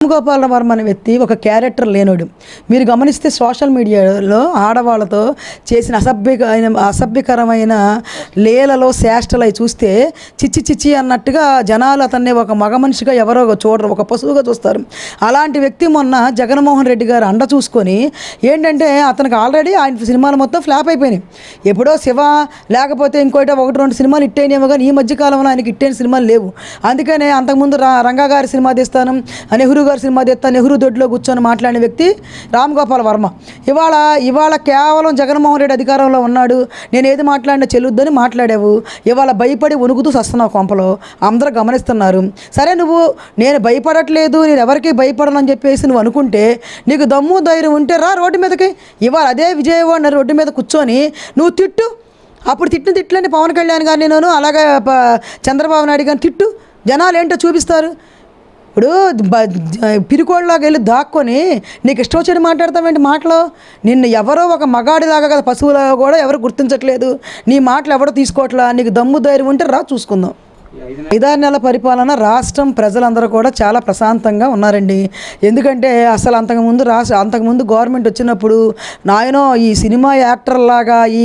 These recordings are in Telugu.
రామ్ వర్మ అనే వ్యక్తి ఒక క్యారెక్టర్ లేనోడు. మీరు గమనిస్తే సోషల్ మీడియాలో ఆడవాళ్ళతో చేసిన అసభ్యకరమైన లీలలో చేష్టలు అవి చూస్తే చిచ్చి చిచ్చి అన్నట్టుగా జనాలు అతన్ని ఒక మగ మనిషిగా ఎవరో చూడరు, ఒక పశువుగా చూస్తారు. అలాంటి వ్యక్తి మొన్న జగన్మోహన్ రెడ్డి గారు అండ చూసుకొని ఏంటంటే అతనికి ఆల్రెడీ ఆయన సినిమాలు మొత్తం ఫ్లాప్ అయిపోయినాయి. ఎప్పుడో శివ లేకపోతే ఇంకోటి 1-2 సినిమాలు ఇట్టేనేమో, కానీ ఈ మధ్యకాలంలో ఆయనకి ఇట్టైన సినిమాలు లేవు. అందుకనే అంతకుముందు రంగా గారి సినిమా తీస్తాను, నెహ్రూ గారి సినిమా తీస్తా, నెహ్రూ దొడ్లో కూర్చొని మాట్లాడిన వ్యక్తి రామ్ గోపాల్ వర్మ. ఇవాళ కేవలం జగన్మోహన్ రెడ్డి అధికారంలో ఉన్నాడు, నేను ఏది మాట్లాడినా చెల్లుద్దని మాట్లాడావు. ఇవాళ భయపడి వణుకుతూ వస్తున్నావు కొంపలో, అందరూ గమనిస్తున్నారు. సరే, నేను భయపడట్లేదు, నేను ఎవరికి భయపడనని చెప్పేసి నువ్వు అనుకుంటే, నీకు దమ్ము ధైర్యం ఉంటే రా రోడ్డు మీదకి. ఇవాళ అదే విజయవాడ రోడ్డు మీద కూర్చొని నువ్వు తిట్టు. అప్పుడు తిట్లని పవన్ కళ్యాణ్ గారిని, నేను అలాగే చంద్రబాబు నాయుడు గారిని తిట్టు, జనాలు ఏంటో చూపిస్తారు. ఇప్పుడు పిరికోళ్ళలాగా వెళ్ళి దాక్కొని నీకు ఇష్టం వచ్చేది మాట్లాడతావేంటి మాటలు? నిన్ను ఎవరో ఒక మగాడిలాగా కదా, పశువులాగా కూడా ఎవరు గుర్తించట్లేదు, నీ మాటలు ఎవరో తీసుకోవట్లా. నీకు దమ్ము ధైర్యం ఉంటే రా చూసుకుందాం. 5-6 నెలల పరిపాలన రాష్ట్రం ప్రజలందరూ కూడా చాలా ప్రశాంతంగా ఉన్నారండి. ఎందుకంటే అసలు అంతకుముందు గవర్నమెంట్ వచ్చినప్పుడు నాయనో ఈ సినిమా యాక్టర్లాగా ఈ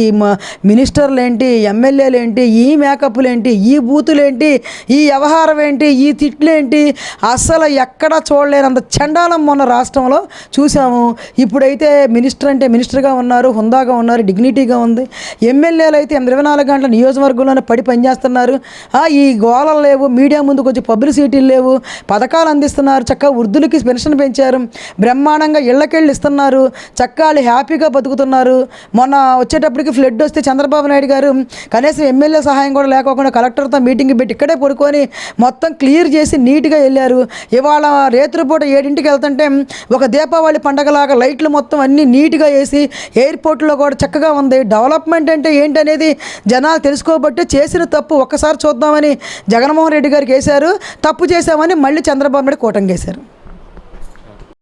మినిస్టర్లు ఏంటి, ఎమ్మెల్యేలు ఏంటి, ఈ మేకప్లు ఏంటి, ఈ బూతులు ఏంటి, ఈ వ్యవహారం ఏంటి, ఈ తిట్లేంటి, అసలు ఎక్కడా చూడలేనంత చండాలం మొన్న రాష్ట్రంలో చూసాము. ఇప్పుడైతే మినిస్టర్ అంటే మినిస్టర్గా ఉన్నారు, హుందాగా ఉన్నారు, డిగ్నిటీగా ఉంది. ఎమ్మెల్యేలు అయితే 24 గంటల నియోజకవర్గంలోనే పనిచేస్తున్నారు. ఈ గోళలు లేవు, మీడియా ముందు కొంచెం పబ్లిసిటీలు లేవు, పథకాలు అందిస్తున్నారు, చక్కగా వృద్ధులకి పెన్షన్ పెంచారు, బ్రహ్మాండంగా ఇళ్ళకెళ్ళి ఇస్తున్నారు, చక్కగా హ్యాపీగా బతుకుతున్నారు. మొన్న వచ్చేటప్పటికి ఫ్లడ్ వస్తే చంద్రబాబు నాయుడు గారు కనీసం ఎమ్మెల్యే సహాయం కూడా లేకోకుండా కలెక్టర్తో మీటింగ్ పెట్టి ఇక్కడే పడుకొని మొత్తం క్లియర్ చేసి నీట్గా వెళ్ళారు. ఇవాళ రేత్రిపూట 7ంటికి వెళ్తుంటే ఒక దీపావళి పండగలాగా లైట్లు మొత్తం అన్నీ నీట్గా వేసి ఎయిర్పోర్ట్లో కూడా చక్కగా ఉంది. డెవలప్మెంట్ అంటే ఏంటనేది జనాలు తెలుసుకోబట్టి చేసిన తప్పు ఒక్కసారి చూద్దామని జగన్మోహన్ రెడ్డి గారికి వేశారు, తప్పు చేశామని మళ్ళీ చంద్రబాబు నాయుడు కూటమి వేశారు.